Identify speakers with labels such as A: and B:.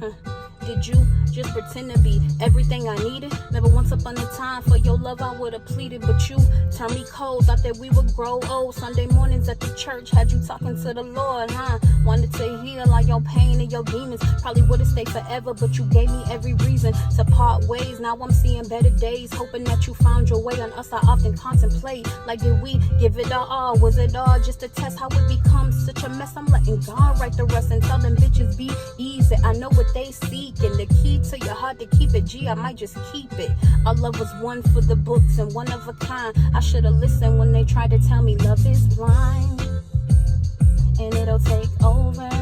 A: Did you just pretend to be everything I needed? Never once upon a time for your love I would have pleaded, but you turned me cold. Thought that we would grow old. Sunday mornings at the church had you talking to the Lord, Wanted to heal all your pain and your demons. Probably would have stayed forever, but you gave me every reason to part ways. Now I'm seeing better days, hoping that you found your way. On us I often contemplate, like did we give it all? Was it all just a test? How it becomes such a mess? I'm letting God write the rest and tell them bitches be easy. I know what they seek, and the key to your heart to keep it G, I might just keep it. Our love was one for the books and one of a kind. I should have listened when they tried to tell me love is blind and it'll take over.